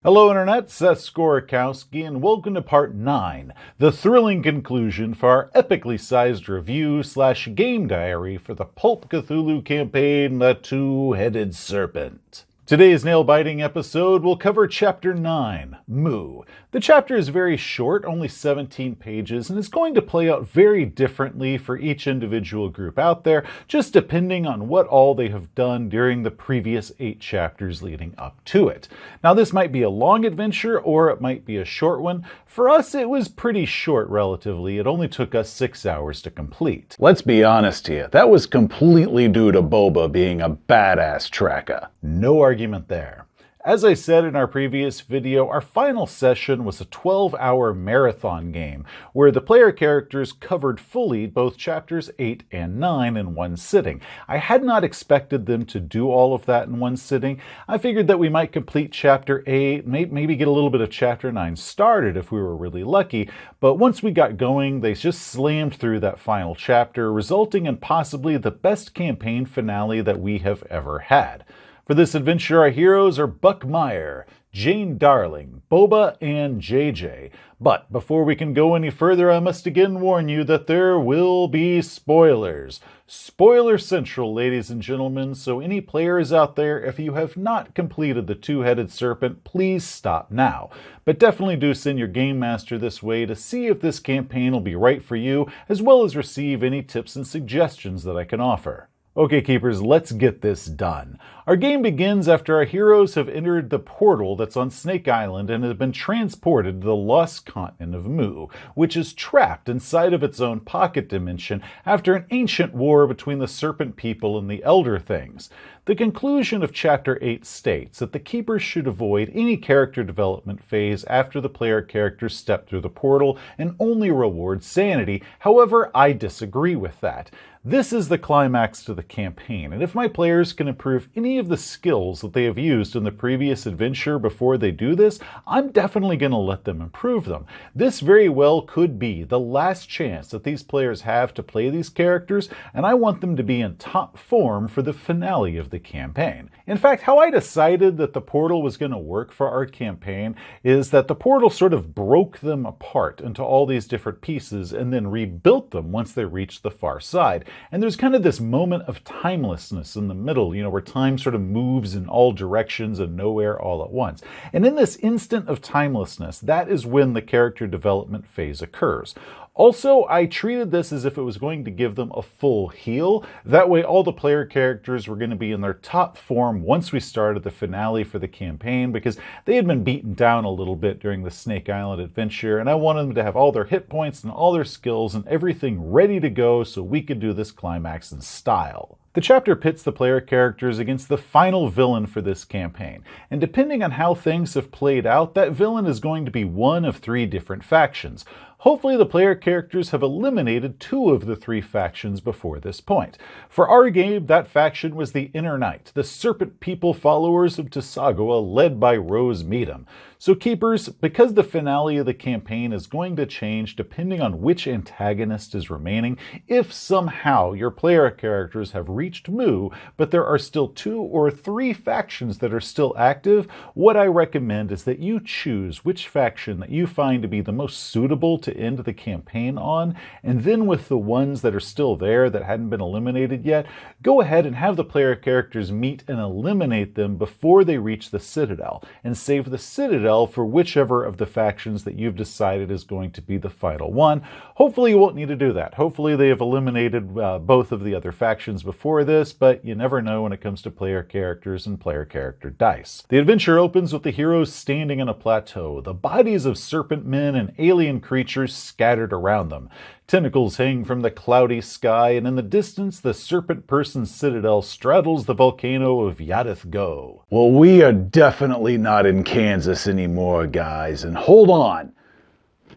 Hello Internet, Seth Skorikowski, and welcome to Part 9, the thrilling conclusion for our epically sized review/game diary for the Pulp Cthulhu campaign, The Two-Headed Serpent. Today's nail-biting episode will cover Chapter 9, Moo. The chapter is very short, only 17 pages, and is going to play out very differently for each individual group out there, just depending on what all they have done during the previous 8 chapters leading up to it. Now, this might be a long adventure, or it might be a short one. For us, it was pretty short relatively. It only took us 6 hours to complete. Let's be honest here, that was completely due to Boba being a badass tracker. No argument there. As I said in our previous video, our final session was a 12-hour marathon game, where the player characters covered fully both chapters 8 and 9 in one sitting. I had not expected them to do all of that in one sitting. I figured that we might complete chapter 8, maybe get a little bit of chapter 9 started if we were really lucky, but once we got going, they just slammed through that final chapter, resulting in possibly the best campaign finale that we have ever had. For this adventure, our heroes are Buck Meyer, Jane Darling, Boba, and JJ. But before we can go any further, I must again warn you that there will be spoilers. Spoiler Central, ladies and gentlemen, so any players out there, if you have not completed the Two-Headed Serpent, please stop now. But definitely do send your Game Master this way to see if this campaign will be right for you, as well as receive any tips and suggestions that I can offer. Okay, Keepers, let's get this done. Our game begins after our heroes have entered the portal that's on Snake Island and have been transported to the lost continent of Moo, which is trapped inside of its own pocket dimension after an ancient war between the Serpent People and the Elder Things. The conclusion of Chapter 8 states that the Keepers should avoid any character development phase after the player characters step through the portal and only reward sanity. However, I disagree with that. This is the climax to the campaign, and if my players can improve any of the skills that they have used in the previous adventure before they do this, I'm definitely going to let them improve them. This very well could be the last chance that these players have to play these characters, and I want them to be in top form for the finale of the campaign. In fact, how I decided that the portal was going to work for our campaign is that the portal sort of broke them apart into all these different pieces and then rebuilt them once they reached the far side. And there's kind of this moment of timelessness in the middle, where time sort of moves in all directions and nowhere all at once. And in this instant of timelessness, that is when the character development phase occurs. Also, I treated this as if it was going to give them a full heal. That way, all the player characters were going to be in their top form once we started the finale for the campaign, because they had been beaten down a little bit during the Snake Island adventure, and I wanted them to have all their hit points and all their skills and everything ready to go so we could do this climax in style. The chapter pits the player characters against the final villain for this campaign, and depending on how things have played out, that villain is going to be one of 3 different factions. Hopefully the player characters have eliminated 2 of the 3 factions before this point. For our game, that faction was the Inner Knight, the Serpent People followers of Tsagawa, led by Rose Meadham. So Keepers, because the finale of the campaign is going to change depending on which antagonist is remaining, if somehow your player characters have reached Moo, but there are still 2 or 3 factions that are still active, what I recommend is that you choose which faction that you find to be the most suitable to end the campaign on, and then with the ones that are still there that hadn't been eliminated yet, go ahead and have the player characters meet and eliminate them before they reach the Citadel, and save the Citadel for whichever of the factions that you've decided is going to be the final one. Hopefully you won't need to do that. Hopefully they have eliminated both of the other factions before this, but you never know when it comes to player characters and player character dice. The adventure opens with the heroes standing on a plateau, the bodies of serpent men and alien creatures scattered around them. Tentacles hang from the cloudy sky, and in the distance, the serpent person citadel straddles the volcano of Yadith Go. Well, we are definitely not in Kansas anymore, guys, and hold on.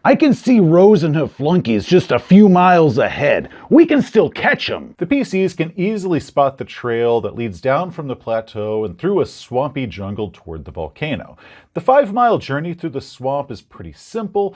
I can see Rose and her flunkies just a few miles ahead. We can still catch them. The PCs can easily spot the trail that leads down from the plateau and through a swampy jungle toward the volcano. The 5-mile journey through the swamp is pretty simple.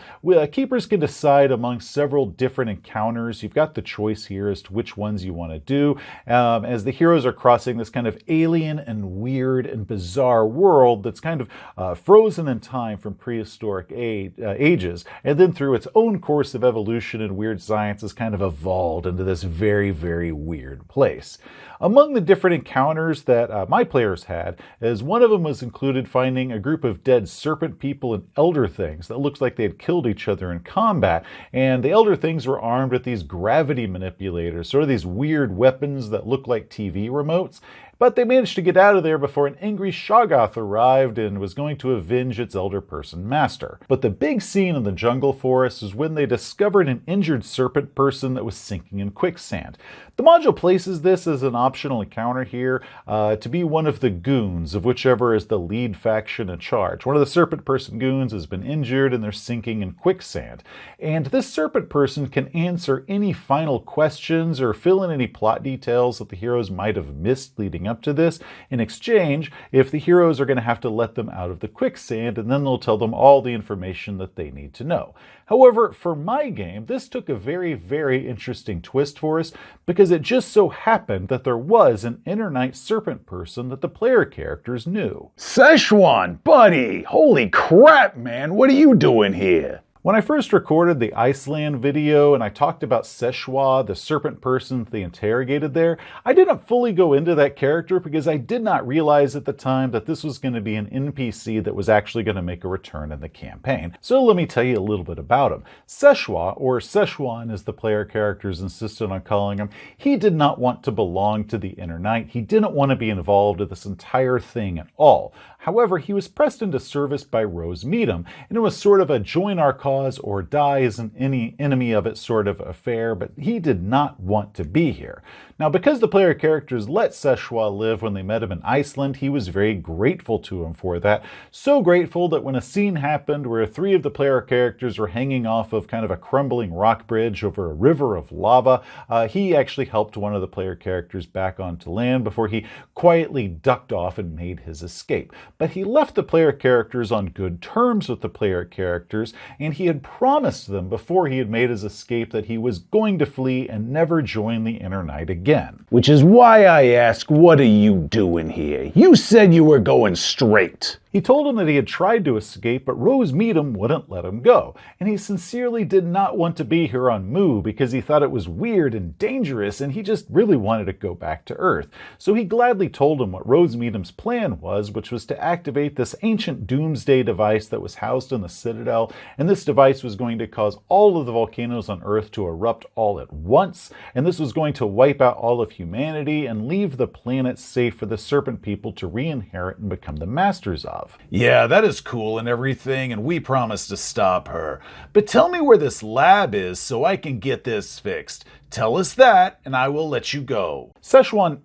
Keepers can decide among several different encounters. You've got the choice here as to which ones you want to do. As the heroes are crossing this kind of alien and weird and bizarre world that's kind of frozen in time from prehistoric ages, and then through its own course of evolution and weird science has kind of evolved into this very, very weird place. Among the different encounters that my players had, as one of them was included finding a group of dead serpent people and elder things that looked like they had killed each other in combat, and the elder things were armed with these gravity manipulators, sort of these weird weapons that look like TV remotes. But they managed to get out of there before an angry Shoggoth arrived and was going to avenge its elder person master. But the big scene in the jungle forest is when they discovered an injured serpent person that was sinking in quicksand. The module places this as an optional encounter here to be one of the goons of whichever is the lead faction in charge. One of the serpent person goons has been injured and they're sinking in quicksand. And this serpent person can answer any final questions or fill in any plot details that the heroes might have missed leading up to this. In exchange, if the heroes are going to have to let them out of the quicksand, and then they'll tell them all the information that they need to know. However, for my game, this took a very, very interesting twist for us because it just so happened that there was an Inner serpent person that the player characters knew. Szechuan, buddy! Holy crap, man! What are you doing here? When I first recorded the Iceland video and I talked about Szechuan, the serpent person they interrogated there, I didn't fully go into that character because I did not realize at the time that this was going to be an NPC that was actually going to make a return in the campaign. So let me tell you a little bit about him. Szechuan, or Szechuan as the player characters insisted on calling him, he did not want to belong to the Inner Knight. He didn't want to be involved in this entire thing at all. However, he was pressed into service by Rose Meadham, and it was sort of a join our cause or die as an enemy of it sort of affair, but he did not want to be here. Now, because the player characters let Szechuan live when they met him in Iceland, he was very grateful to him for that. So grateful that when a scene happened where 3 of the player characters were hanging off of kind of a crumbling rock bridge over a river of lava, he actually helped one of the player characters back onto land before he quietly ducked off and made his escape. But he left the player characters on good terms with the player characters, and he had promised them before he had made his escape that he was going to flee and never join the Inner Knight again. Which is why I ask, what are you doing here? You said you were going straight. He told him that he had tried to escape, but Rose Meadham wouldn't let him go, and he sincerely did not want to be here on Mu because he thought it was weird and dangerous, and he just really wanted to go back to Earth. So he gladly told him what Rose Meadham's plan was, which was to activate this ancient doomsday device that was housed in the Citadel, and this device was going to cause all of the volcanoes on Earth to erupt all at once, and this was going to wipe out all of humanity and leave the planet safe for the serpent people to re-inherit and become the masters of. Yeah, that is cool and everything, and we promise to stop her. But tell me where this lab is so I can get this fixed. Tell us that, and I will let you go. Szechuan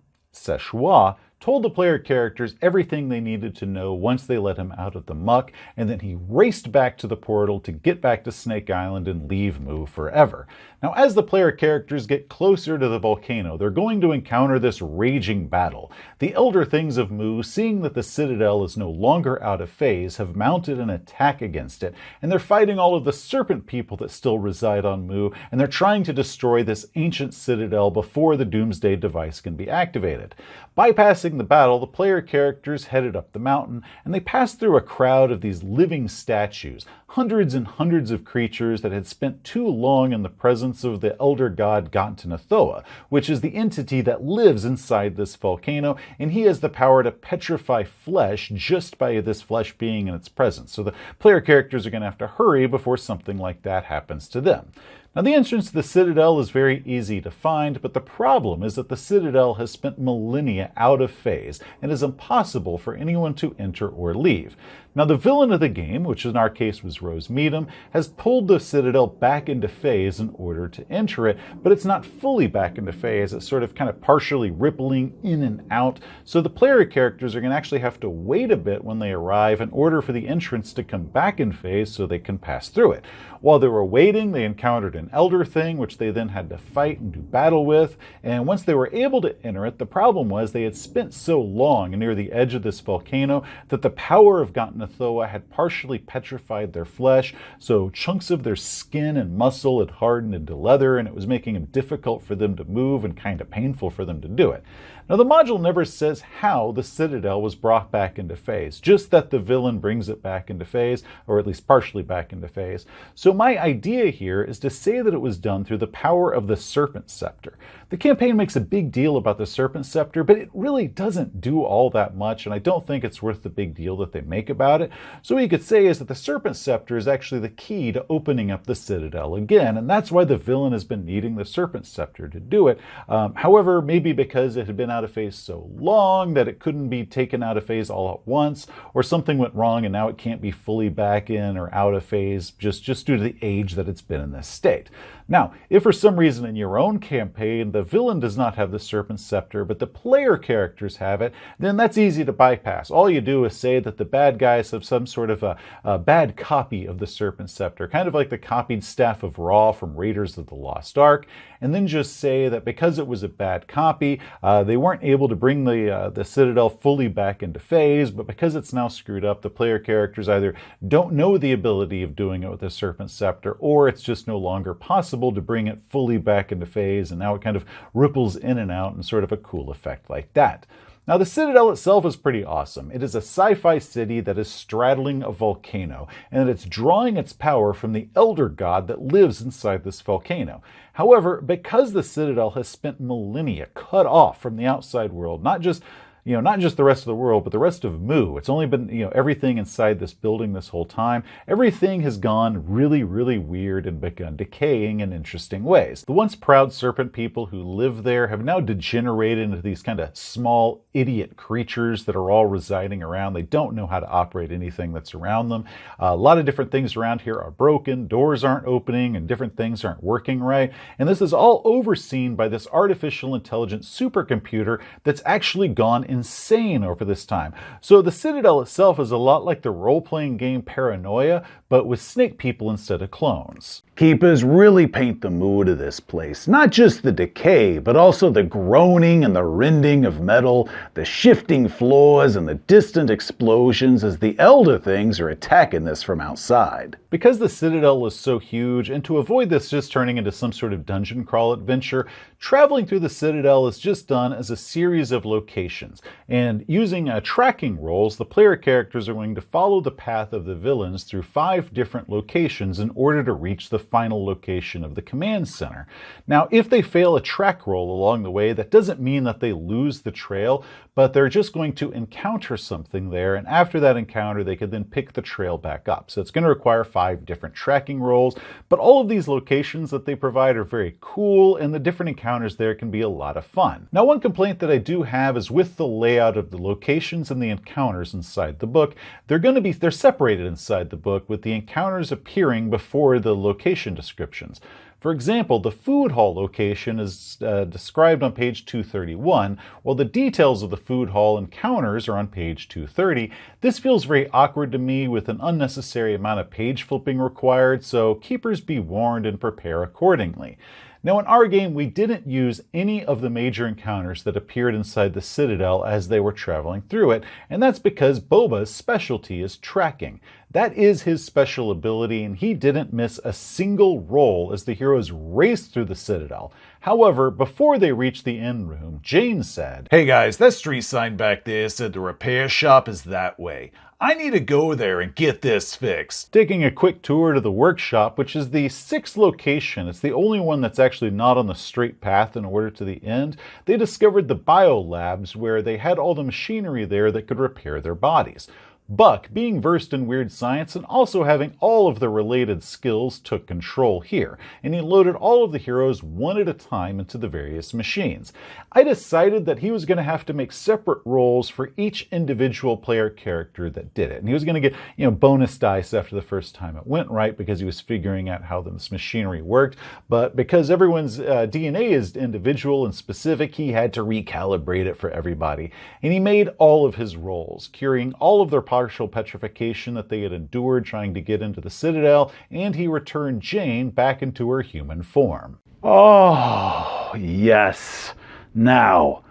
told the player characters everything they needed to know once they let him out of the muck, and then he raced back to the portal to get back to Snake Island and leave Mu forever. Now, as the player characters get closer to the volcano, they're going to encounter this raging battle. The Elder Things of Mu, seeing that the Citadel is no longer out of phase, have mounted an attack against it, and they're fighting all of the serpent people that still reside on Mu, and they're trying to destroy this ancient Citadel before the Doomsday device can be activated. Bypassing the battle, the player characters headed up the mountain, and they passed through a crowd of these living statues, hundreds and hundreds of creatures that had spent too long in the presence of the elder god Gantanathoa, which is the entity that lives inside this volcano, and he has the power to petrify flesh just by this flesh being in its presence. So the player characters are going to have to hurry before something like that happens to them. Now, the entrance to the Citadel is very easy to find, but the problem is that the Citadel has spent millennia out of phase and is impossible for anyone to enter or leave. Now, the villain of the game, which in our case was Rose Meadham, has pulled the Citadel back into phase in order to enter it, but it's not fully back into phase. It's sort of kind of partially rippling in and out, so the player characters are going to actually have to wait a bit when they arrive in order for the entrance to come back in phase so they can pass through it. While they were waiting, they encountered an elder thing, which they then had to fight and do battle with, and once they were able to enter it, the problem was they had spent so long near the edge of this volcano that the power of Ghatanothoa had partially petrified their flesh, so chunks of their skin and muscle had hardened into leather, and it was making it difficult for them to move and kind of painful for them to do it. Now, the module never says how the Citadel was brought back into phase, just that the villain brings it back into phase, or at least partially back into phase. So my idea here is to say that it was done through the power of the Serpent Scepter. The campaign makes a big deal about the Serpent Scepter, but it really doesn't do all that much, and I don't think it's worth the big deal that they make about it. So what you could say is that the Serpent Scepter is actually the key to opening up the Citadel again, and that's why the villain has been needing the Serpent Scepter to do it. However, maybe because it had been out of phase so long that it couldn't be taken out of phase all at once, or something went wrong and now it can't be fully back in or out of phase just due to the age that it's been in this state. Now, if for some reason in your own campaign the villain does not have the Serpent Scepter, but the player characters have it, then that's easy to bypass. All you do is say that the bad guys have some sort of a bad copy of the Serpent Scepter, kind of like the copied Staff of Ra from Raiders of the Lost Ark, and then just say that because it was a bad copy, they weren't able to bring the Citadel fully back into phase, but because it's now screwed up, the player characters either don't know the ability of doing it with the Serpent Scepter, or it's just no longer possible to bring it fully back into phase, and now it kind of ripples in and out in sort of a cool effect like that. Now, the Citadel itself is pretty awesome. It is a sci-fi city that is straddling a volcano, and it's drawing its power from the elder god that lives inside this volcano. However, because the Citadel has spent millennia cut off from the outside world, not just the rest of the world, but the rest of Mu. It's only been, everything inside this building this whole time. Everything has gone really, really weird and begun decaying in interesting ways. The once proud serpent people who live there have now degenerated into these kind of small idiot creatures that are all residing around. They don't know how to operate anything that's around them. A lot of different things around here are broken, doors aren't opening, and different things aren't working right. And this is all overseen by this artificial intelligence supercomputer that's actually gone insane over this time. So the Citadel itself is a lot like the role-playing game Paranoia, but with snake people instead of clones. Keepers really paint the mood of this place. Not just the decay, but also the groaning and the rending of metal, the shifting floors and the distant explosions as the elder things are attacking this from outside. Because the Citadel is so huge, and to avoid this just turning into some sort of dungeon crawl adventure, traveling through the Citadel is just done as a series of locations. And using tracking rolls, the player characters are going to follow the path of the villains through 5 different locations in order to reach the final location of the command center. Now, if they fail a track roll along the way, that doesn't mean that they lose the trail, but they're just going to encounter something there, and after that encounter, they could then pick the trail back up. So it's going to require 5 different tracking rolls, but all of these locations that they provide are very cool, and the different encounters there can be a lot of fun. Now, one complaint that I do have is with the layout of the locations and the encounters inside the book. They're separated inside the book, with the encounters appearing before the location descriptions. For example, the food hall location is described on page 231, while the details of the food hall encounters are on page 230. This feels very awkward to me, with an unnecessary amount of page flipping required, so keepers be warned and prepare accordingly. Now, in our game, we didn't use any of the major encounters that appeared inside the Citadel as they were traveling through it, and that's because Boba's specialty is tracking. That is his special ability, and he didn't miss a single roll as the heroes raced through the Citadel. However, before they reached the end room, Jane said, "Hey guys, that street sign back there said the repair shop is that way. I need to go there and get this fixed." Taking a quick tour to the workshop, which is the 6th location, it's the only one that's actually not on the straight path in order to the end, they discovered the biolabs where they had all the machinery there that could repair their bodies. Buck, being versed in weird science and also having all of the related skills, took control here, and he loaded all of the heroes one at a time into the various machines. I decided that he was going to have to make separate roles for each individual player character that did it, and he was going to get, bonus dice after the first time it went right because he was figuring out how this machinery worked, but because everyone's DNA is individual and specific, he had to recalibrate it for everybody, and he made all of his roles, curing all of their partial petrification that they had endured trying to get into the Citadel, and he returned Jane back into her human form. Oh, yes. Now,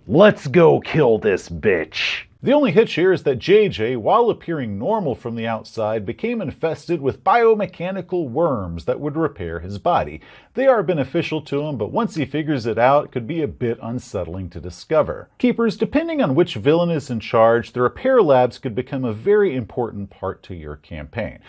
let's go kill this bitch. The only hitch here is that JJ, while appearing normal from the outside, became infested with biomechanical worms that would repair his body. They are beneficial to him, but once he figures it out, it could be a bit unsettling to discover. Keepers, depending on which villain is in charge, the repair labs could become a very important part to your campaign.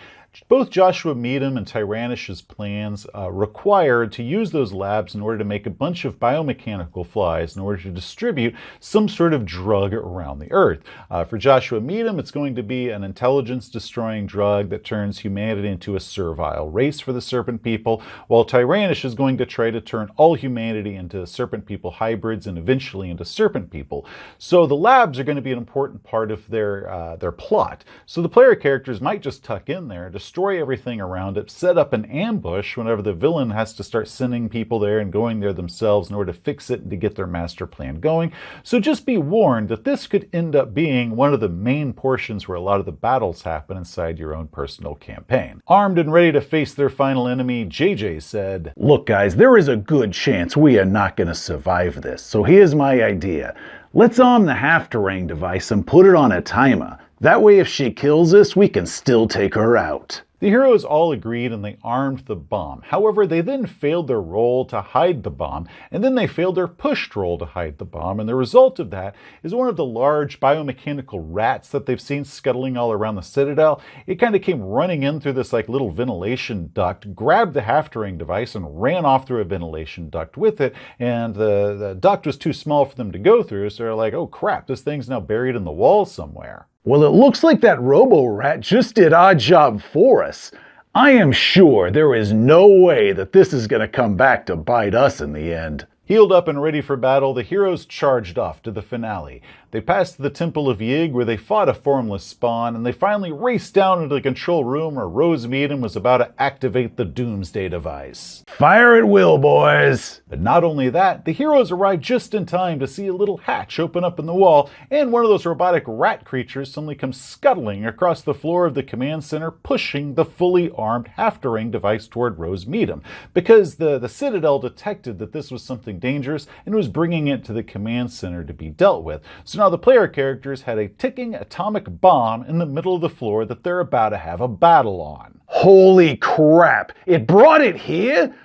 Both Joshua Meadham and Tyrannish's plans required to use those labs in order to make a bunch of biomechanical flies in order to distribute some sort of drug around the Earth. For Joshua Meadham, it's going to be an intelligence-destroying drug that turns humanity into a servile race for the Serpent People, while Tyrannish is going to try to turn all humanity into Serpent People hybrids and eventually into Serpent People. So the labs are going to be an important part of their plot. So the player characters might just tuck in there, destroy everything around it, set up an ambush whenever the villain has to start sending people there and going there themselves in order to fix it and to get their master plan going. So just be warned that this could end up being one of the main portions where a lot of the battles happen inside your own personal campaign. Armed and ready to face their final enemy, JJ said, "Look guys, there is a good chance we are not going to survive this, so here's my idea. Let's arm the half-terrain device and put it on a timer. That way if she kills us, we can still take her out." The heroes all agreed and they armed the bomb. However, they then failed their roll to hide the bomb, and then they failed their pushed roll to hide the bomb, and the result of that is one of the large biomechanical rats that they've seen scuttling all around the Citadel. It kind of came running in through this little ventilation duct, grabbed the half-terrain device, and ran off through a ventilation duct with it, and the duct was too small for them to go through, so they're like, oh crap, this thing's now buried in the wall somewhere. Well, it looks like that robo-rat just did our job for us. I am sure there is no way that this is going to come back to bite us in the end. Healed up and ready for battle, the heroes charged off to the finale. They passed the Temple of Yig, where they fought a formless spawn, and they finally raced down into the control room where Rose Meadham was about to activate the Doomsday device. Fire at will, boys! But not only that, the heroes arrived just in time to see a little hatch open up in the wall, and one of those robotic rat creatures suddenly comes scuttling across the floor of the command center, pushing the fully armed half-terrain device toward Rose Meadham, because the Citadel detected that this was something dangerous and was bringing it to the command center to be dealt with. So now the player characters had a ticking atomic bomb in the middle of the floor that they're about to have a battle on. Holy crap! It brought it here?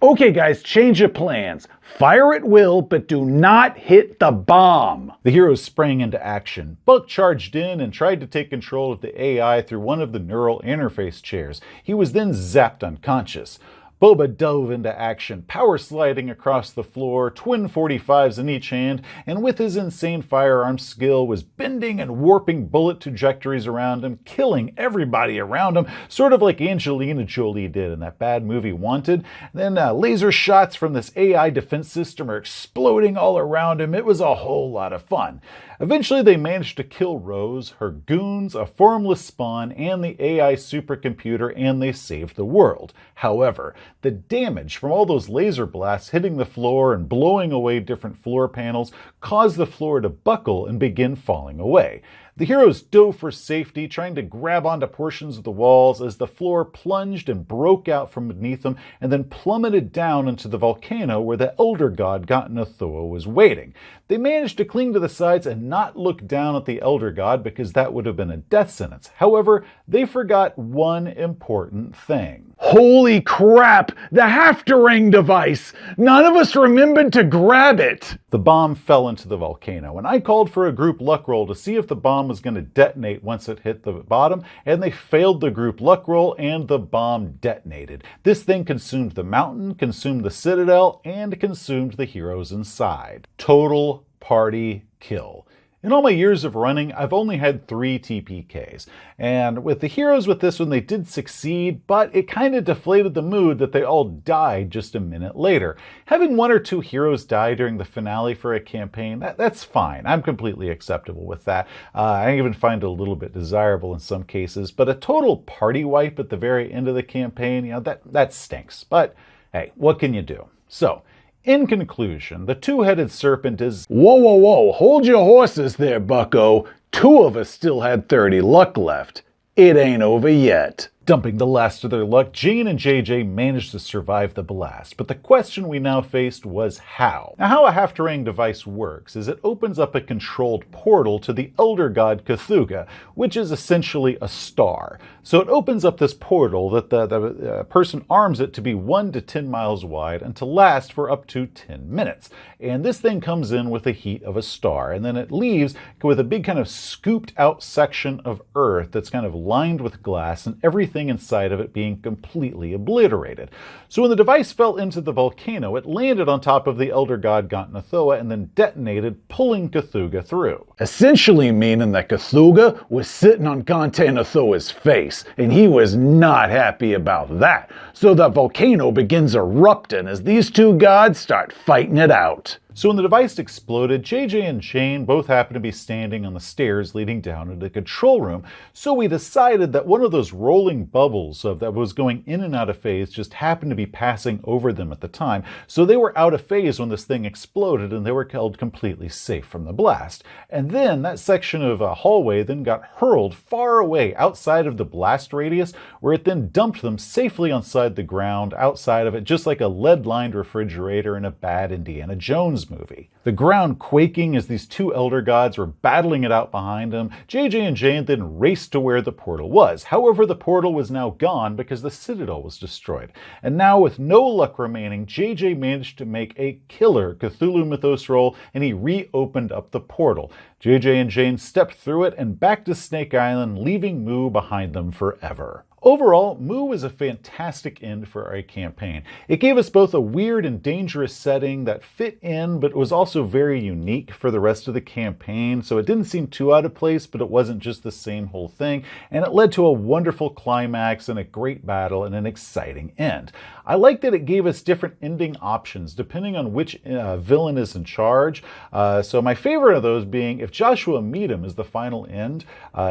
Okay guys, change your plans. Fire at will, but do not hit the bomb. The heroes sprang into action. Buck charged in and tried to take control of the AI through one of the neural interface chairs. He was then zapped unconscious. Boba dove into action, power sliding across the floor, twin 45s in each hand, and with his insane firearm skill was bending and warping bullet trajectories around him, killing everybody around him, sort of like Angelina Jolie did in that bad movie Wanted. Then laser shots from this AI defense system are exploding all around him. It was a whole lot of fun. Eventually they managed to kill Rose, her goons, a formless spawn, and the AI supercomputer, and they saved the world. However, the damage from all those laser blasts hitting the floor and blowing away different floor panels caused the floor to buckle and begin falling away. The heroes dove for safety, trying to grab onto portions of the walls as the floor plunged and broke out from beneath them and then plummeted down into the volcano where the Elder God Ghatanothoa was waiting. They managed to cling to the sides and not look down at the Elder God because that would have been a death sentence. However, they forgot one important thing. Holy crap! The half-terrain device! None of us remembered to grab it! The bomb fell into the volcano, and I called for a group luck roll to see if the bomb was going to detonate once it hit the bottom, and they failed the group luck roll, and the bomb detonated. This thing consumed the mountain, consumed the Citadel, and consumed the heroes inside. Total party kill. In all my years of running, I've only had 3 TPKs, and with the heroes with this one, they did succeed, but it kind of deflated the mood that they all died just a minute later. Having 1 or 2 heroes die during the finale for a campaign, that's fine. I'm completely acceptable with that. I even find it a little bit desirable in some cases, but a total party wipe at the very end of the campaign, that stinks. But hey, what can you do? So, in conclusion, the Two-Headed Serpent is... Whoa, hold your horses there, bucko. 2 of us still had 30 luck left. It ain't over yet. Dumping the last of their luck, Jane and JJ managed to survive the blast, but the question we now faced was how. Now, how a half-terrain device works is it opens up a controlled portal to the elder god Cthulhu, which is essentially a star. So it opens up this portal that the person arms it to be 1 to 10 miles wide and to last for up to 10 minutes. And this thing comes in with the heat of a star, and then it leaves with a big kind of scooped out section of earth that's kind of lined with glass, and everything inside of it being completely obliterated. So when the device fell into the volcano, it landed on top of the elder god Gantnathoa and then detonated, pulling Cthulhu through. Essentially meaning that Cthulhu was sitting on Gantnathoa's face, and he was not happy about that. So the volcano begins erupting as these 2 gods start fighting it out. So when the device exploded, JJ and Jane both happened to be standing on the stairs leading down into the control room, so we decided that one of those rolling bubbles that was going in and out of phase just happened to be passing over them at the time, so they were out of phase when this thing exploded and they were held completely safe from the blast. And then that section of a hallway then got hurled far away outside of the blast radius, where it then dumped them safely on the ground outside of it, just like a lead-lined refrigerator in a bad Indiana Jones movie. The ground quaking as these 2 elder gods were battling it out behind them. JJ and Jane then raced to where the portal was. However, the portal was now gone because the Citadel was destroyed. And now, with no luck remaining, JJ managed to make a killer Cthulhu Mythos roll, and he reopened up the portal. JJ and Jane stepped through it and back to Snake Island, leaving Moo behind them forever. Overall, Moo was a fantastic end for our campaign. It gave us both a weird and dangerous setting that fit in, but was also very unique for the rest of the campaign, so it didn't seem too out of place, but it wasn't just the same whole thing, and it led to a wonderful climax and a great battle and an exciting end. I like that it gave us different ending options depending on which villain is in charge. So my favorite of those being, if Joshua Meadham is the final end,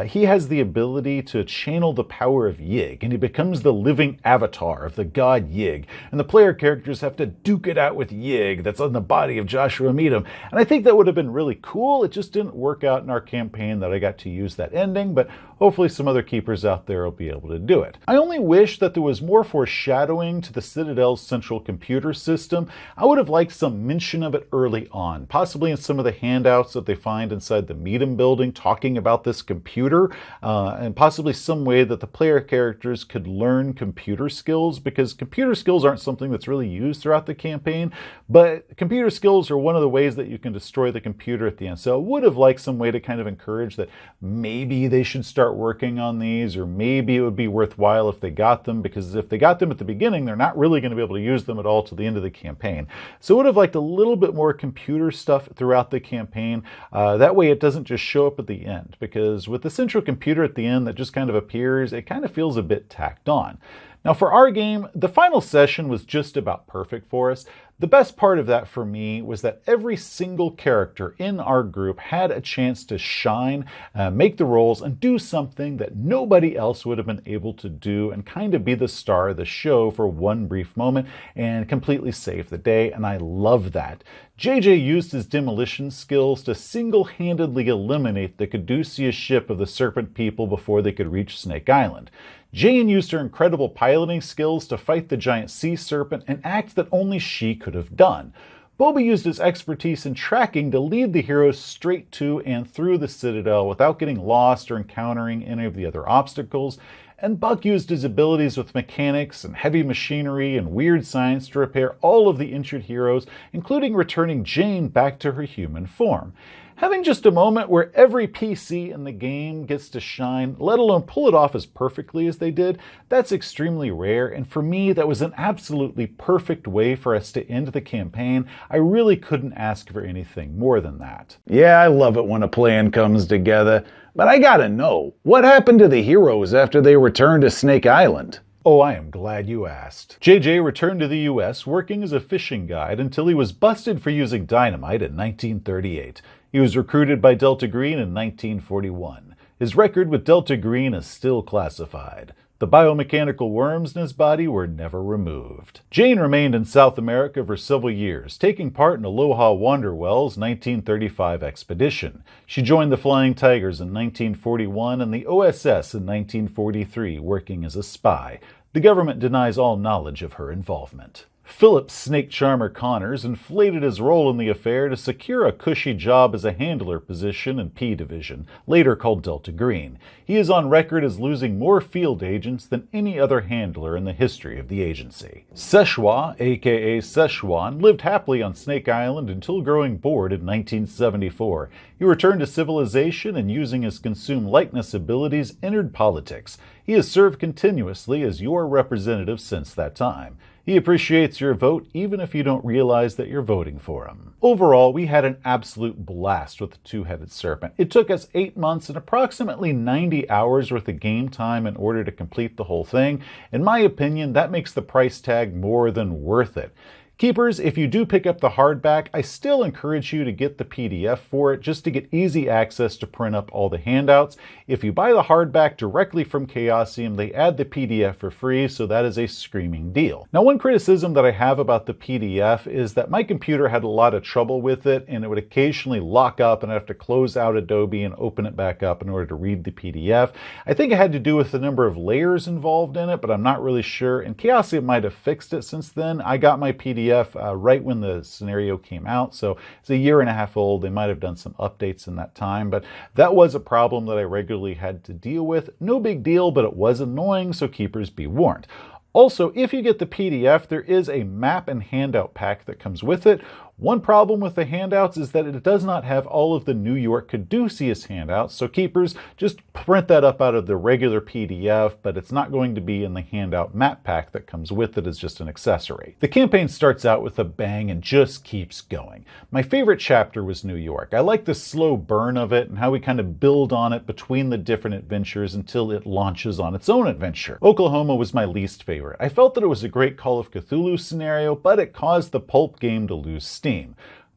he has the ability to channel the power of Yig, and he becomes the living avatar of the god Yig, and the player characters have to duke it out with Yig that's on the body of Joshua Meadham. And I think that would have been really cool. It just didn't work out in our campaign that I got to use that ending, but hopefully some other keepers out there will be able to do it. I only wish that there was more foreshadowing to the Citadel's central computer system. I would have liked some mention of it early on, possibly in some of the handouts that they find inside the Meadham building talking about this computer, and possibly some way that the player characters could learn computer skills, because computer skills aren't something that's really used throughout the campaign, but computer skills are one of the ways that you can destroy the computer at the end. So I would have liked some way to kind of encourage that maybe they should start working on these, or maybe it would be worthwhile if they got them, because if they got them at the beginning, they're not really going to be able to use them at all to the end of the campaign. So I would have liked a little bit more computer stuff throughout the campaign. That way it doesn't just show up at the end, because with the central computer at the end that just kind of appears, it kind of feels a bit tacked on. Now for our game, the final session was just about perfect for us. The best part of that for me was that every single character in our group had a chance to shine, make the roles, and do something that nobody else would have been able to do, and kind of be the star of the show for one brief moment and completely save the day, and I love that. JJ used his demolition skills to single-handedly eliminate the Caduceus ship of the Serpent people before they could reach Snake Island. Jane used her incredible piloting skills to fight the giant sea serpent, an act that only she could have done. Bobby used his expertise in tracking to lead the heroes straight to and through the Citadel without getting lost or encountering any of the other obstacles. And Buck used his abilities with mechanics and heavy machinery and weird science to repair all of the injured heroes, including returning Jane back to her human form. Having just a moment where every PC in the game gets to shine, let alone pull it off as perfectly as they did, that's extremely rare, and for me, that was an absolutely perfect way for us to end the campaign. I really couldn't ask for anything more than that. Yeah, I love it when a plan comes together, but I gotta know, what happened to the heroes after they returned to Snake Island? Oh, I am glad you asked. JJ returned to the US working as a fishing guide until he was busted for using dynamite in 1938. He was recruited by Delta Green in 1941. His record with Delta Green is still classified. The biomechanical worms in his body were never removed. Jane remained in South America for several years, taking part in Aloha Wanderwell's 1935 expedition. She joined the Flying Tigers in 1941 and the OSS in 1943, working as a spy. The government denies all knowledge of her involvement. Philip Snake Charmer Connors inflated his role in the affair to secure a cushy job as a handler position in P Division, later called Delta Green. He is on record as losing more field agents than any other handler in the history of the agency. Szechuan, aka Szechuan, lived happily on Snake Island until growing bored in 1974. He returned to civilization and, using his consume likeness abilities, entered politics. He has served continuously as your representative since that time. He appreciates your vote even if you don't realize that you're voting for him. Overall, we had an absolute blast with the Two-Headed Serpent. It took us 8 months and approximately 90 hours worth of game time in order to complete the whole thing. In my opinion, that makes the price tag more than worth it. Keepers, if you do pick up the hardback, I still encourage you to get the PDF for it just to get easy access to print up all the handouts. If you buy the hardback directly from Chaosium, they add the PDF for free, so that is a screaming deal. Now, one criticism that I have about the PDF is that my computer had a lot of trouble with it, and it would occasionally lock up and I'd have to close out Adobe and open it back up in order to read the PDF. I think it had to do with the number of layers involved in it, but I'm not really sure, and Chaosium might have fixed it since then. I got my PDF right when the scenario came out, so it's a year and a half old. They might have done some updates in that time, but that was a problem that I regularly had to deal with. No big deal, but it was annoying, so keepers be warned. Also, if you get the PDF, there is a map and handout pack that comes with it. One problem with the handouts is that it does not have all of the New York Caduceus handouts, so keepers, just print that up out of the regular PDF, but it's not going to be in the handout map pack that comes with it as just an accessory. The campaign starts out with a bang and just keeps going. My favorite chapter was New York. I like the slow burn of it and how we kind of build on it between the different adventures until it launches on its own adventure. Oklahoma was my least favorite. I felt that it was a great Call of Cthulhu scenario, but it caused the pulp game to lose steam.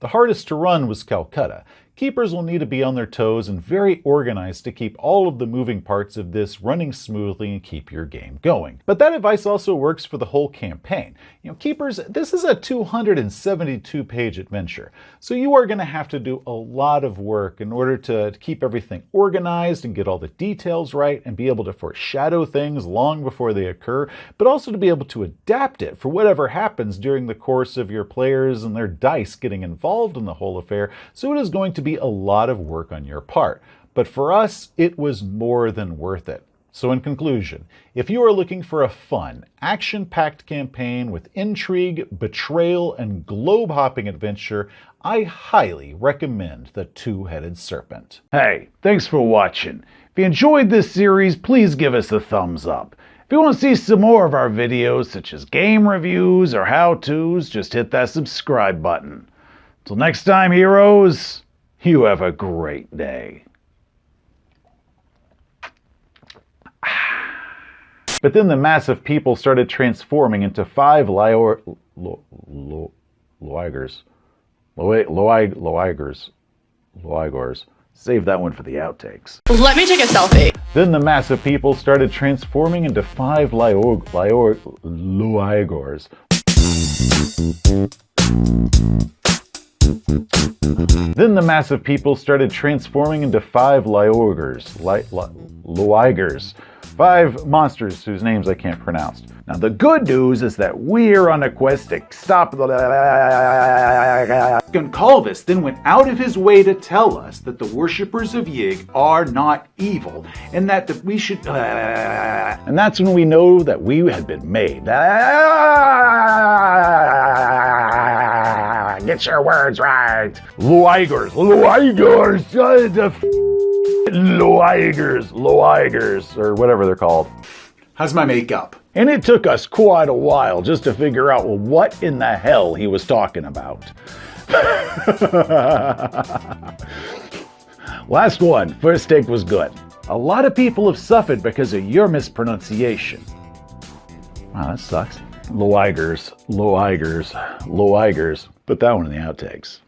The hardest to run was Calcutta. Keepers will need to be on their toes and very organized to keep all of the moving parts of this running smoothly and keep your game going. But that advice also works for the whole campaign. Keepers, this is a 272-page adventure, so you are going to have to do a lot of work in order to keep everything organized and get all the details right and be able to foreshadow things long before they occur, but also to be able to adapt it for whatever happens during the course of your players and their dice getting involved in the whole affair, so it is going to be a lot of work on your part. But for us, it was more than worth it. So in conclusion, if you are looking for a fun, action-packed campaign with intrigue, betrayal, and globe-hopping adventure, I highly recommend the Two-Headed Serpent. Hey, thanks for watching. If you enjoyed this series, please give us a thumbs up. If you want to see some more of our videos, such as game reviews or how-tos, just hit that subscribe button. Till next time, heroes, you have a great day. But then the mass of people started transforming into 5 Loigers. Save that one for the outtakes. Let me take a selfie. Then the mass of people started transforming into 5 Loigers. Then the mass of people started transforming into 5 Loigers. 5 monsters whose names I can't pronounce. Now the good news is that we're on a quest to stop the... Goncalves then went out of his way to tell us that the worshippers of Yig are not evil, and that we should... And that's when we know that we had been made. Get your words right. Loigers, or whatever they're called. How's my makeup? And it took us quite a while just to figure out what in the hell he was talking about. Last one. First take was good. A lot of people have suffered because of your mispronunciation. Wow, that sucks. Loigers. Put that one in the outtakes.